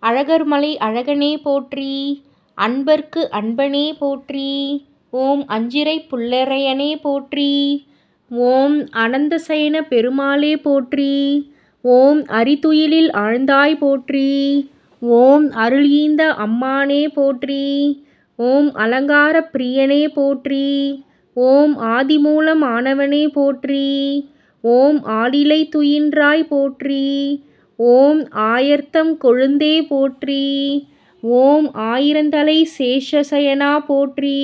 அழகர்மலை அழகனே போற்றி. அன்பர்க்கு அன்பனே போற்றி. ஓம் அஞ்சிறை புல்லரையனே போற்றி. ஓம் அனந்தசயன பெருமாளே போற்றி. ஓம் அரிதுயிலில் ஆழ்ந்தாய் போற்றி. ஓம் அருள்ஈந்த அம்மானே போற்றி. ஓம் அலங்கார பிரியனே போற்றி. ஓம் ஆதிமூலம் ஆனவனே போற்றி. ஓம் ஆலிலை துயின்றாய் போற்றி. ஓம் ஆயர்த்தம் கொழுந்தே போற்றி. ஓம் ஆயிரந்தலை சேஷசயனா போற்றி.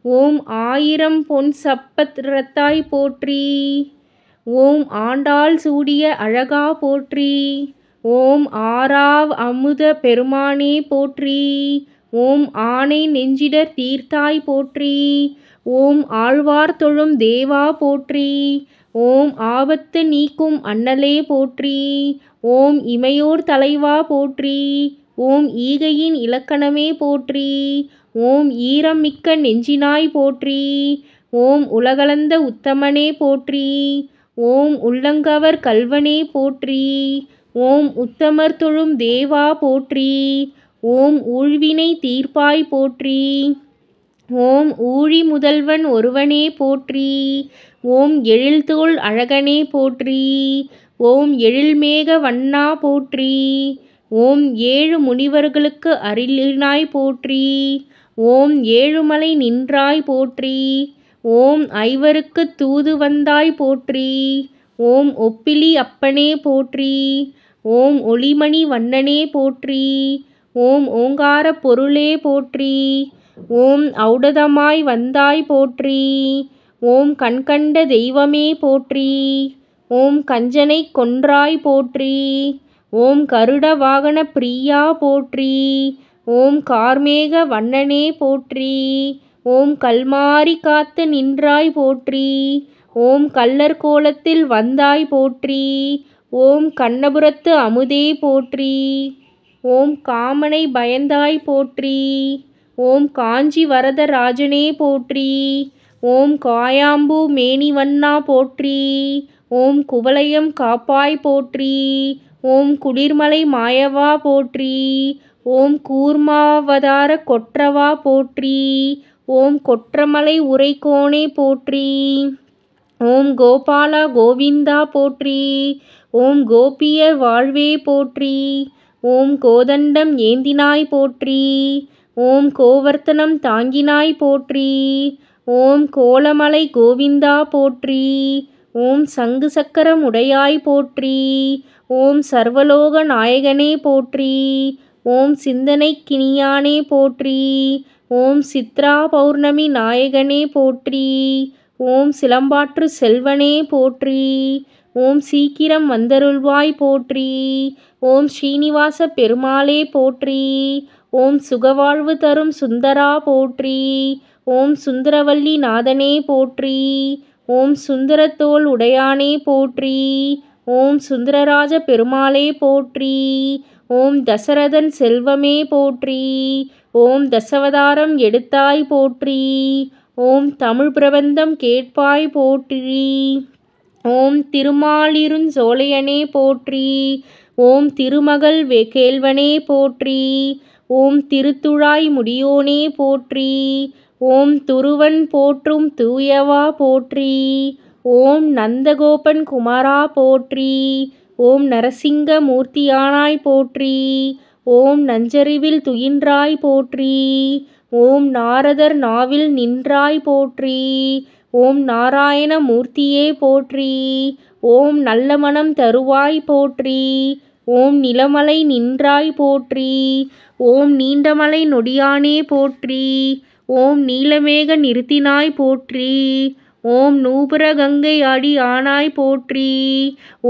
ஓம் ஆயிரம் பொன் சப்பரத்தாய் போற்றி. ஓம் ஆண்டாள் சூடிய அழகா போற்றி. ஓம் ஆறாவ் அமுத பெருமானே போற்றி. ஓம் ஆனை நெஞ்சிடர் தீர்த்தாய் போற்றி. ஓம் ஆழ்வார் தொழும் தேவா போற்றி. ஓம் ஆபத்து நீக்கும் அண்ணலே போற்றி. ஓம் இமையோர் தலைவா போற்றி. ஓம் ஈகையின் இலக்கணமே போற்றி. ஓம் ஈரம் மிக்க நெஞ்சினாய் போற்றி. ஓம் உலகளந்த உத்தமனே போற்றி. ஓம் உள்ளங்கவர் கள்வனே போற்றி. ஓம் உத்தமர் தொழும் தேவா போற்றி. ஓம் ஊழ்வினை தீர்ப்பாய் போற்றி. ஓம் ஊழி முதல்வன் ஒருவனே போற்றி. ஓம் எழில்தோள் அழகனே போற்றி. ஓம் எழில்மேக வண்ணா போற்றி. ஓம் ஏழு முனிவர்களுக்கு அருளினாய் போற்றி. ஓம் ஏழுமலை நின்றாய் போற்றி. ஓம் ஐவருக்கு தூது வந்தாய் போற்றி. ஓம் ஒப்பிலி அப்பனே போற்றி. ஓம் ஒளிமணி வண்ணனே போற்றி. ஓம் ஓங்கார பொருளே போற்றி. ஓம் ஔடதமாய் வந்தாய் போற்றி. ஓம் கண்கண்ட தெய்வமே போற்றி. ஓம் கஞ்சனை கொன்றாய் போற்றி. ஓம் கருட வாகன பிரியா போற்றி. ஓம் கார்மேக வண்ணனே போற்றி. ஓம் கல்மாரி காத்து நின்றாய் போற்றி. ஓம் கள்ளர் கோலத்தில் வந்தாய் போற்றி. ஓம் கண்ணபுரத்து அமுதே போற்றி. ஓம் காமனை பயந்தாய் போற்றி. ஓம் காஞ்சி வரத ராஜனே போற்றி. ஓம் காயாம்பூ மேனிவண்ணா போற்றி. ஓம் குவலயம் காப்பாய் போற்றி. ஓம் குளிர்மலை மாயவா போற்றி. ஓம் கூர்மாவதார கொற்றவா போற்றி. ஓம் கொற்றமலை உரைக்கோனே போற்றி. ஓம் கோபாலா கோவிந்தா போற்றி. ஓம் கோபியர் வாழ்வே போற்றி. ஓம் கோதண்டம் ஏந்தினாய் போற்றி. ஓம் கோவர்த்தனம் தாங்கினாய் போற்றி. ஓம் கோலமலை கோவிந்தா போற்றி. ஓம் சங்கு சக்கரம் உடையாய் போற்றி. ஓம் சர்வலோக நாயகனே போற்றி. ஓம் சிந்தனை கிணியானே போற்றி. ஓம் சித்ரா பௌர்ணமி நாயகனே போற்றி. ஓம் சிலம்பாற்று செல்வனே போற்றி. ஓம் சீக்கிரம் வந்தருள்வாய் போற்றி. ஓம் ஸ்ரீனிவாச பெருமாளே போற்றி. ஓம் சுகவாழ்வு தரும் சுந்தரா போற்றி. ஓம் சுந்தரவல்லி நாதனே போற்றி. ஓம் சுந்தரத்தோள் உடையானே போற்றி. ஓம் சுந்தரராஜ பெருமாளே போற்றி. ஓம் தசரதன் செல்வமே போற்றி. ஓம் தசவதாரம் எடுத்தாய் போற்றி. ஓம் தமிழ் பிரபந்தம் கேட்பாய் போற்றி. ஓம் திருமாலிருஞ்சோலையனே போற்றி. ஓம் திருமகள் கேள்வனே போற்றி. ஓம் திருத்துழாய் முடியோனே போற்றி. ஓம் துருவன் போற்றும் தூயவா போற்றி. ஓம் நந்தகோபன் குமாரா போற்றி. ஓம் நரசிங்க மூர்த்தியானாய் போற்றி. ஓம் நஞ்சறிவில் துயின்றாய் போற்றி. ஓம் நாரதர் நாவில் நின்றாய் போற்றி. ஓம் நாராயண மூர்த்தியே போற்றி. ஓம் நல்ல மனம் தருவாய் போற்றி. ஓம் நிலமலை நின்றாய் போற்றி. ஓம் நீண்டமலை நொடியானே போற்றி. ஓம் நீலமேக நிறுத்தினாய் போற்றி. ஓம் நூபுர கங்கை ஆடி ஆனாய் போற்றி.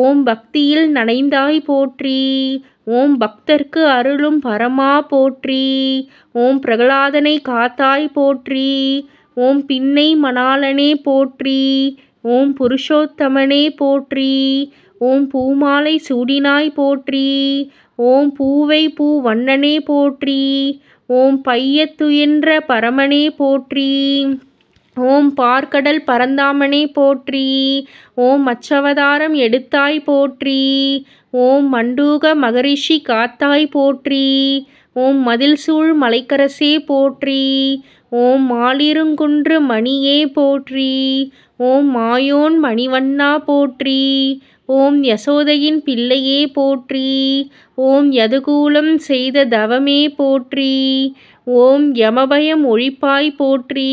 ஓம் பக்தியில் நனைந்தாய் போற்றி. ஓம் பக்தர்க்கு அருளும் பரமா போற்றி. ஓம் பிரகலாதனை காத்தாய் போற்றி. ஓம் பின்னை மணாளனே போற்றி. ஓம் புருஷோத்தமனே போற்றி. ஓம் பூமாலை சூடினாய் போற்றி. ஓம் பூவை பூ வண்ணனே போற்றி. ஓம் பையத்துயின்ற பரமனே போற்றி. ஓம் பார்க்கடல் பரந்தாமனே போற்றி. ஓம் மச்சவதாரம் எடுத்தாய் போற்றி. ஓம் மண்டூக மகரிஷி காத்தாய் போற்றி. ஓம் மதில் சூழ் மலைக்கரசே போற்றி. ஓம் மாலிருங்குன்று மணியே போற்றி. ஓம் மாயோன் மணிவண்ணா போற்றி. ஓம் யசோதையின் பிள்ளையே போற்றி. ஓம் யதுகூலம் செய்த தவமே போற்றி. ஓம் யமபயம் ஒழிப்பாய் போற்றி.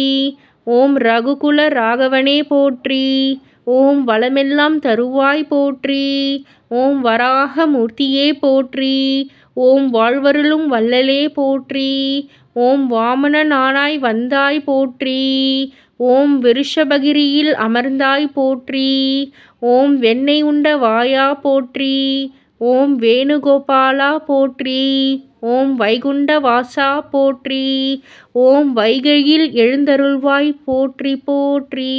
ஓம் ரகுகுல ராகவனே போற்றி. ஓம் வளமெல்லாம் தருவாய் போற்றி. ஓம் வராக மூர்த்தியே போற்றி. ஓம் வாழ்வருளும் வள்ளலே போற்றி. ஓம் வாமன நானாய் வந்தாய் போற்றி. ஓம் விருஷபகிரியில் அமர்ந்தாய் போற்றி. ஓம் வெண்ணெய் உண்ட வாயா போற்றி. ஓம் வேணுகோபாலா போற்றி. ஓம் வைகுண்ட வாசா போற்றி. ஓம் வைகையில் எழுந்தருள்வாய் போற்றி போற்றி.